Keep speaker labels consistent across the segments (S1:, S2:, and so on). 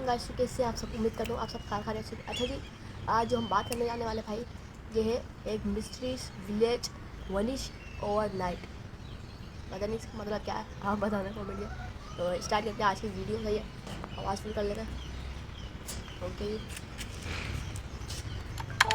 S1: Guys, तो कैसे आप सब? उम्मीद करता हूँ आप सब खाने अच्छे। अच्छा जी, आज जो हम बात करने जाने वाले भाई, ये है एक mysteries village vanish over night. पता नहीं इसका मतलब क्या है, आप बताना कमेंट में। तो स्टार्ट करते हैं आज की वीडियो। सही है, आवाज़ फुल कर लेते हैं। ओके।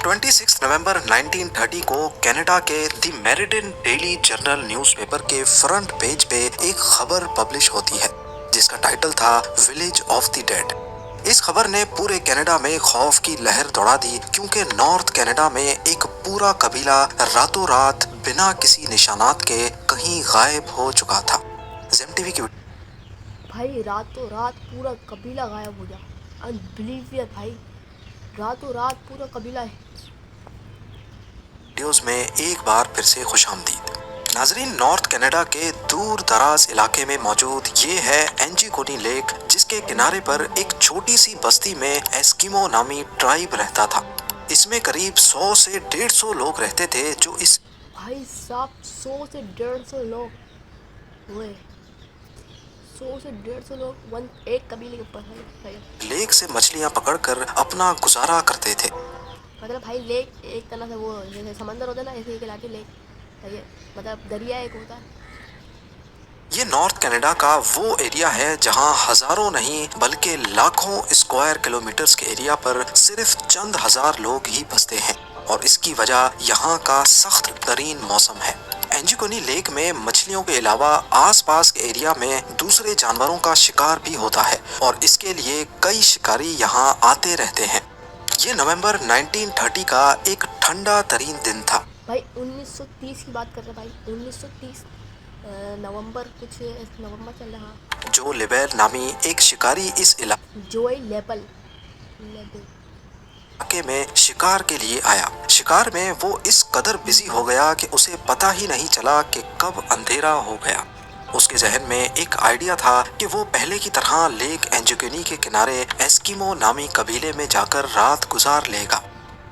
S2: 26 नवंबर 1930 को कनाडा के the meridian daily journal newspaper के फ्रंट पेज पे एक खबर पब्लिश होती है जिसका टाइटल था विलेज ऑफ द डेड। इस खबर ने पूरे कनाडा में खौफ की लहर दौड़ा दी क्योंकि नॉर्थ कनाडा में एक पूरा कबीला रातों रात बिना किसी निशानात के कहीं गायब हो चुका था। टीवी की
S1: भाई रातों रात पूरा कबीला गायब हो गया। अनबिलीवियर भाई, रातों रात पूरा कबीला है।
S2: वीडियोस में एक बार फिर से खुशामदीद। नाजरीन, नॉर्थ कनाडा के दूर दराज इलाके में मौजूद ये है एंजीकोनी लेक, जिसके किनारे पर एक छोटी सी बस्ती में एस्किमो नामी ट्राइब रहता था। इसमें करीब 100 से 150 लोग रहते थे जो इस
S1: भाई साहब 100 से 150 लोग हुए। 100 से 150 लोग एक कबीले के ऊपर है।
S2: लेक से मछलियां पकड़कर अपना गुजारा करते थे।
S1: मतलब भाई लेक एक तरह से वो जैसे समंदर होता है ना, ऐसे एक इलाके लेक है। मतलब दरिया एक होता है।
S2: ये नॉर्थ कनाडा का वो एरिया है जहां हजारों नहीं बल्कि लाखों स्क्वायर किलोमीटर्स के एरिया पर सिर्फ चंद हजार लोग ही बसते हैं और इसकी वजह यहाँ का सख्त तरीन मौसम है। एंजिकोनी लेक में मछलियों के अलावा आसपास के एरिया में दूसरे जानवरों का शिकार भी होता है और इसके लिए कई शिकारी यहाँ आते रहते हैं। ये नवंबर 1930 का एक ठंडा तरीन दिन था।
S1: भाई 1930 की बात कर रहे हैं भाई, 1930 नवंबर कुछ नवंबर चल रहा है।
S2: जो लिबेल नामी एक शिकारी इस
S1: जोई लेबल
S2: इलाके में शिकार के लिए आया। शिकार में वो इस कदर बिजी हो गया कि उसे पता ही नहीं चला कि कब अंधेरा हो गया। उसके जहन में एक आइडिया था कि वो पहले की तरह लेक एंजिकोनी के किनारे एस्किमो नामी कबीले में जाकर रात गुजार लेगा।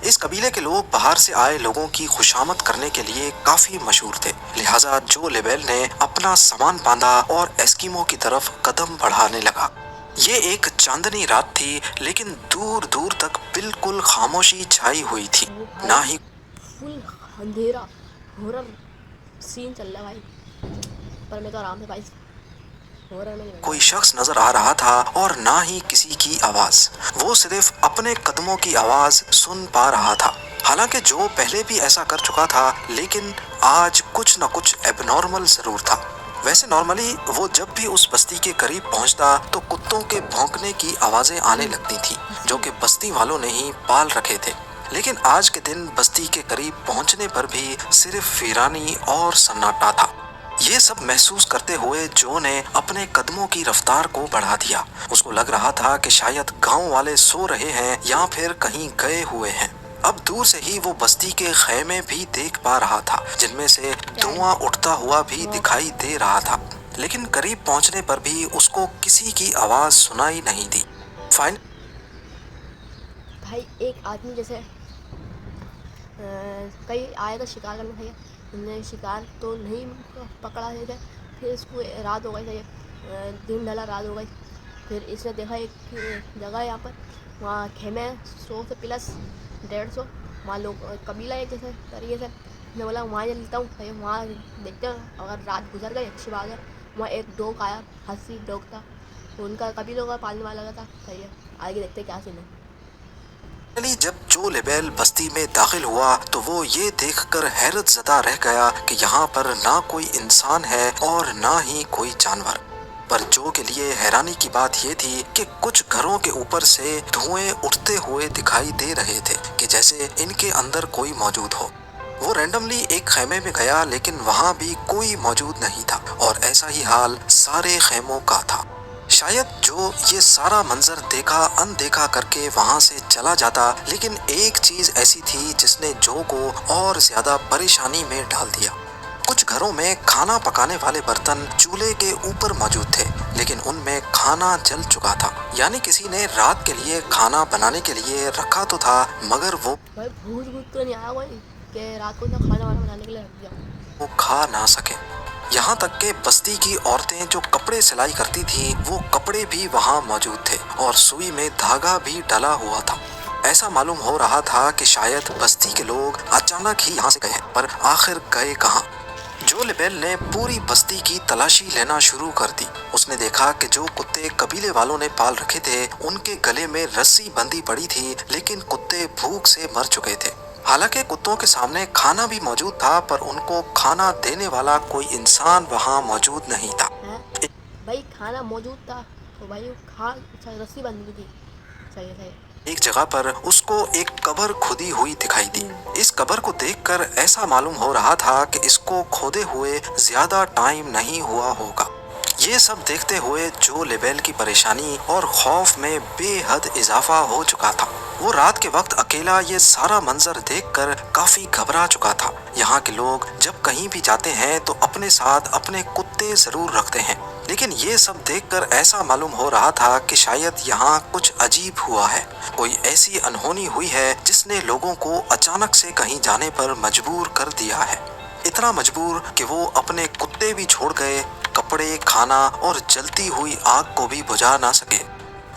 S2: इस कबीले के लोग बाहर से आए लोगों की खुशामद करने के लिए काफी मशहूर थे, लिहाजा जो लेबेल ने अपना सामान बांधा और एस्किमो की तरफ कदम बढ़ाने लगा। ये एक चांदनी रात थी, लेकिन दूर दूर तक बिल्कुल खामोशी छाई हुई थी। ना ही
S1: फुल अंधेरा हॉरर सीन चल रहा है भाई, पर मैं तो आराम से भाई हॉरर में
S2: कोई शख्स नजर आ रहा था और ना ही किसी की आवाज। वो सिर्फ अपने कदमों की आवाज सुन पा रहा था। हालांकि जो पहले भी ऐसा कर चुका था, लेकिन आज कुछ न कुछ एबनॉर्मल जरूर था। वैसे नॉर्मली वो जब भी उस बस्ती के करीब पहुंचता तो कुत्तों के भौंकने की आवाजें आने लगती थी, जो कि बस्ती वालों ने ही पाल रखे थे। लेकिन आज के दिन बस्ती के करीब पहुंचने पर भी सिर्फ वीरानी और सन्नाटा था। ये सब महसूस करते हुए जो ने अपने कदमों की रफ्तार को बढ़ा दिया। उसको लग रहा था कि शायद गांव वाले सो रहे हैं या फिर कहीं गए हुए हैं। अब दूर से ही वो बस्ती के खैमे भी देख पा रहा था, जिनमें से धुआं उठता हुआ भी दिखाई दे रहा था, लेकिन करीब पहुंचने पर भी उसको किसी की आवाज सुनाई नहीं दी। फाइन
S1: भाई एक आदमी जैसे कई आया था शिकार करने भैया, उन्हें शिकार तो नहीं पकड़ा है। फिर इसको रात हो गई था, दिन ढला रात हो गई। फिर इसने देखा एक जगह है यहाँ पर, वहाँ खेमे 100 से प्लस 150 वहाँ लोग कबीला है जैसे तरीके से। मैं बोला वहाँ चलता हूँ भैया, वहाँ देखते हैं अगर रात गुजर गई अच्छी बात है। वहाँ एक डॉग आया, हंसी डॉग था, उनका कबीलों का पालने वाला था भैया। आगे देखते क्या सीन है।
S2: जब जो लेबेल बस्ती में दाखिल हुआ तो वो ये देखकर हैरत ज़दा रह गया कि यहाँ पर ना कोई इंसान है और ना ही कोई जानवर। पर जो के लिए हैरानी की बात ये थी कि कुछ घरों के ऊपर से धुएं उठते हुए दिखाई दे रहे थे कि जैसे इनके अंदर कोई मौजूद हो। वो रैंडमली एक खैमे में गया, लेकिन वहाँ भी कोई मौजूद नहीं था और ऐसा ही हाल सारे खैमों का था। शायद जो ये सारा मंजर देखा अनदेखा करके वहां से चला जाता, लेकिन एक चीज ऐसी थी जिसने जो को और ज्यादा परेशानी में डाल दिया। कुछ घरों में खाना पकाने वाले बर्तन चूल्हे के ऊपर मौजूद थे, लेकिन उनमें खाना जल चुका था। यानी किसी ने रात के लिए खाना बनाने के लिए रखा तो था, मगर वो
S1: भूत भूत तो नहीं आया कोई कि रात को ना खाना वाना बनाने के लिए रख दिया।
S2: वो खा ना सके। यहाँ तक के बस्ती की औरतें जो कपड़े सिलाई करती थीं, वो कपड़े भी वहाँ मौजूद थे और सुई में धागा भी डला हुआ था। ऐसा मालूम हो रहा था कि शायद बस्ती के लोग अचानक ही यहाँ से गए, पर आखिर गए कहाँ? जो लिबेल ने पूरी बस्ती की तलाशी लेना शुरू कर दी। उसने देखा कि जो कुत्ते कबीले वालों ने पाल रखे थे, उनके गले में रस्सी बंधी पड़ी थी, लेकिन कुत्ते भूख से मर चुके थे। हालांकि कुत्तों के सामने खाना भी मौजूद था, पर उनको खाना देने वाला कोई इंसान वहाँ मौजूद नहीं था।
S1: भाई खाना मौजूद था तो भाई रस्सी बंधी थी। सही है।
S2: एक जगह पर उसको एक कब्र खुदी हुई दिखाई दी। इस कब्र को देखकर ऐसा मालूम हो रहा था कि इसको खोदे हुए ज्यादा टाइम नहीं हुआ होगा। ये सब देखते हुए जो लिबेल की परेशानी और खौफ में बेहद इजाफा हो चुका था। वो रात के वक्त अकेला ये सारा मंजर देखकर काफी घबरा चुका था। यहाँ के लोग जब कहीं भी जाते हैं तो अपने साथ अपने कुत्ते जरूर रखते हैं, लेकिन ये सब देखकर ऐसा मालूम हो रहा था कि शायद यहाँ कुछ अजीब हुआ है। कोई ऐसी अनहोनी हुई है जिसने लोगों को अचानक से कहीं जाने पर मजबूर कर दिया है। इतना मजबूर कि वो अपने कुत्ते भी छोड़ गए, कपड़े, खाना और जलती हुई आग को भी बुझा ना सके।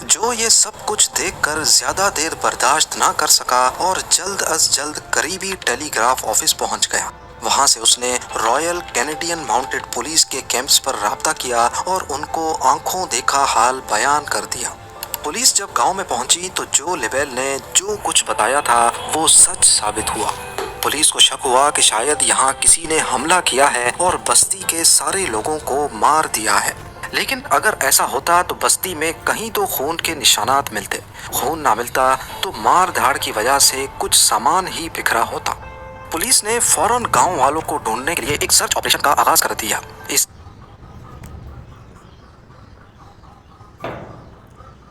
S2: जो ये सब कुछ देखकर ज्यादा देर बर्दाश्त ना कर सका और जल्द अज जल्द करीबी टेलीग्राफ ऑफिस पहुंच गया। वहां से उसने रॉयल कैनेडियन माउंटेड पुलिस के कैंप्स पर राब्ता किया और उनको आंखों देखा हाल बयान कर दिया। पुलिस जब गांव में पहुंची तो जो लिबेल ने जो कुछ बताया था वो सच साबित हुआ। पुलिस को शक हुआ कि शायद यहाँ किसी ने हमला किया है और बस्ती के सारे लोगों को मार दिया है। लेकिन अगर ऐसा होता तो बस्ती में कहीं तो खून के निशानात मिलते। खून ना मिलता तो मार धाड़ की वजह से कुछ सामान ही बिखरा होता। पुलिस ने फौरन गांव वालों को ढूंढने के लिए एक सर्च ऑपरेशन का आगाज कर दिया। इस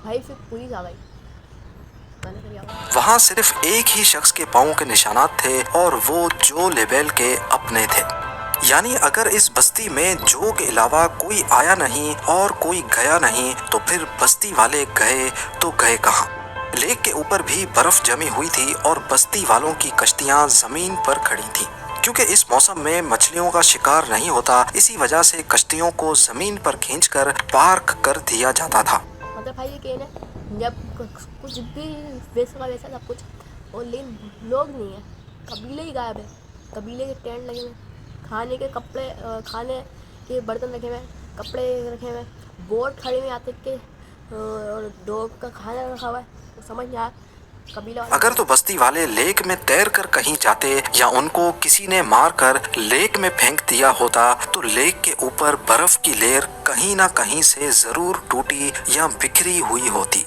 S1: भाई फिर पुलिस आ गई।
S2: वहां सिर्फ एक ही शख्स के पांव के निशानात थे और वो जो लिबेल के अपने थे। यानी अगर इस बस्ती में जो के अलावा कोई आया नहीं और कोई गया नहीं, तो फिर बस्ती वाले गए तो गए कहाँ? लेक के ऊपर भी बर्फ जमी हुई थी और बस्ती वालों की कश्तियां जमीन पर खड़ी थी। क्योंकि इस मौसम में मछलियों का शिकार नहीं होता, इसी वजह से कश्तियों को जमीन पर खींचकर पार्क कर दिया जाता था।
S1: मतलब भाई ये कहना जब कुछ भी वैसा सब कुछ, और लेकिन लोग नहीं है, कबीले ही गायब है। कबीले के टेंट लगे हुए, खाने के कपड़े, खाने के बर्तन रखे हुए, कपड़े रखे हुए, बोट खड़े हुए आते के, और डॉग का खाना रखा हुआ है। तो समझ नहीं आया कबीला।
S2: अगर तो बस्ती वाले लेक में तैर कर कहीं जाते या उनको किसी ने मार कर लेक में फेंक दिया होता, तो लेक के ऊपर बर्फ की लेयर कहीं ना कहीं से जरूर टूटी या बिखरी हुई होती।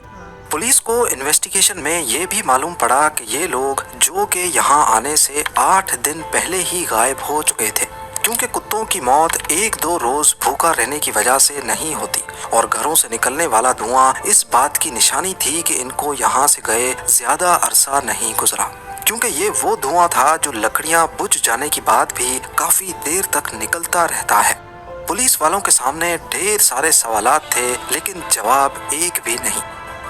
S2: पुलिस को इन्वेस्टिगेशन में ये भी मालूम पड़ा कि ये लोग जो के यहाँ आने से 8 दिन पहले ही गायब हो चुके थे, क्योंकि कुत्तों की मौत 1-2 रोज भूखा रहने की वजह से नहीं होती और घरों से निकलने वाला धुआं इस बात की निशानी थी कि इनको यहाँ से गए ज्यादा अरसा नहीं गुजरा, क्योंकि ये वो धुआं था जो लकड़ियाँ बुझ जाने के बाद भी काफी देर तक निकलता रहता है। पुलिस वालों के सामने ढेर सारे सवालात थे, लेकिन जवाब एक भी नहीं।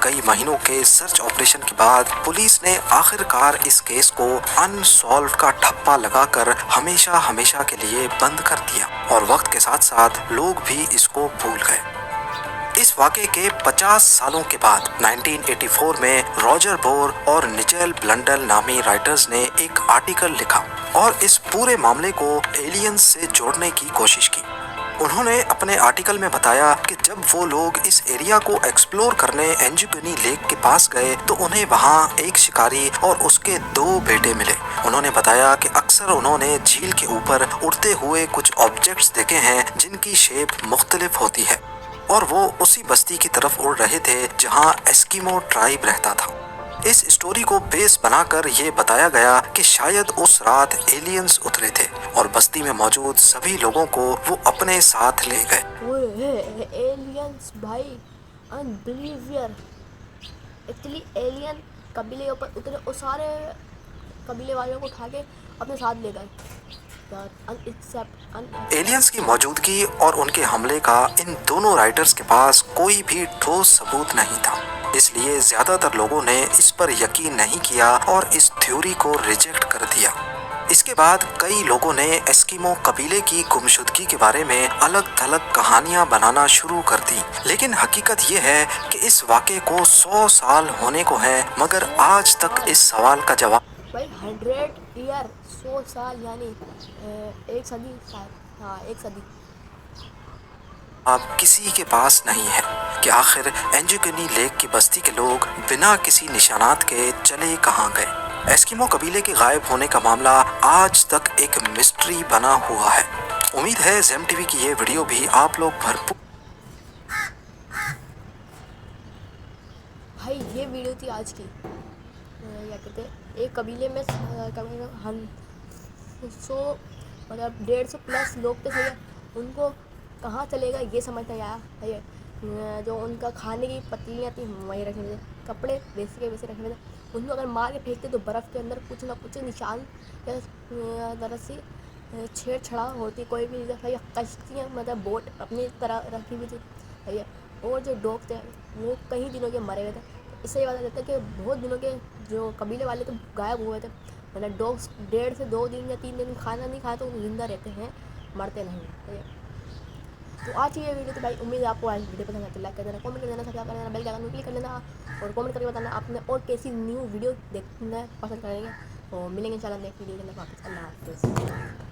S2: कई महीनों के सर्च ऑपरेशन के बाद पुलिस ने आखिरकार इस केस को अनसॉल्व का ठप्पा लगाकर हमेशा हमेशा के लिए बंद कर दिया और वक्त के साथ साथ लोग भी इसको भूल गए। इस वाक़े के 50 सालों के बाद 1984 में रॉजर बोर और निचेल ब्लंडल नामी राइटर्स ने एक आर्टिकल लिखा और इस पूरे मामले को एलियंस से जोड़ने की कोशिश की। उन्होंने अपने आर्टिकल में बताया कि जब वो लोग इस एरिया को एक्सप्लोर करने एंजुगनी लेक के पास गए तो उन्हें वहाँ एक शिकारी और उसके 2 बेटे मिले। उन्होंने बताया कि अक्सर उन्होंने झील के ऊपर उड़ते हुए कुछ ऑब्जेक्ट्स देखे हैं जिनकी शेप मुख्तलिफ होती है और वो उसी बस्ती की तरफ उड़ रहे थे जहाँ एस्किमो ट्राइब रहता था। इस स्टोरी को बेस बनाकर ये बताया गया कि शायद उस रात एलियंस उतरे थे और बस्ती में मौजूद सभी लोगों को वो अपने साथ ले गए।
S1: एलियंस भाई अनबिलीवियर। एक्चुअली एलियन कबीले ऊपर उतरे और सारे कबीले वालों को उठा के अपने साथ ले गए।
S2: एलियंस की मौजूदगी और उनके हमले का इन दोनों राइटर्स के पास कोई भी ठोस सबूत नहीं था, इसलिए ज्यादातर लोगों ने इस पर यकीन नहीं किया और इस थ्योरी को रिजेक्ट कर दिया। इसके बाद कई लोगों ने एस्किमो कबीले की गुमशुदगी के बारे में अलग थलग कहानियां बनाना शुरू कर दी, लेकिन हकीकत ये है कि इस वाक़े को 100 साल होने को है, मगर आज तक इस सवाल का जवाब
S1: भाई 100 ईयर, 100 साल यानी एक सदी शायद, हाँ 1 सदी।
S2: अब किसी के पास नहीं है कि आखिर एंजुगनी लेक की बस्ती के लोग बिना किसी निशानात के चले कहाँ गए। एस्किमो कबीले के गायब होने का मामला आज तक एक मिस्ट्री बना हुआ है। उम्मीद है ज़ेम टीवी की ये वीडियो भी आप लोग भरपूर।
S1: भाई ये वीडियो थी आज की, क्या कहते हैं, एक कबीले में कम से कम हम 100 मतलब 150 प्लस लोग थे, सही है। उनको कहाँ चलेगा ये समझ नहीं आया, सही है। जो उनका खाने की पतीलियाँ थी वहीं रखे थे, कपड़े वैसे के वैसे रखे थे। उनको अगर मार के फेंकते तो बर्फ़ के अंदर कुछ ना कुछ निशान या दरअसल छेड़छाड़ होती, कोई भी सही है। कश्तियाँ मतलब बोट अपनी तरह रखी हुई थी, सही है। और जो डॉग थे वो कई दिनों के मरे हुए थे। इससे ये पता चलता है कि बहुत दिनों के जो कबीले वाले तो गायब हुए थे। मतलब डॉग्स 1.5 से 2 दिन या 3 दिन खाना नहीं खाए तो जिंदा रहते हैं, मरते नहीं, ठीक है। तो आज की ये वीडियो तो भाई उम्मीद है आपको आज वीडियो पसंद आती है। लाइक कर देना, कमेंट कर देना, सब्सक्राइब कर देना, बेल आइकन क्लिक कर देना और कमेंट करके बताना आपने और कैसी न्यू वीडियो देखना पसंद करेंगे। तो मिलेंगे इंशाल्लाह नेक्स्ट वीडियो के अंदर वापस। अल्लाह हाफ़िज़।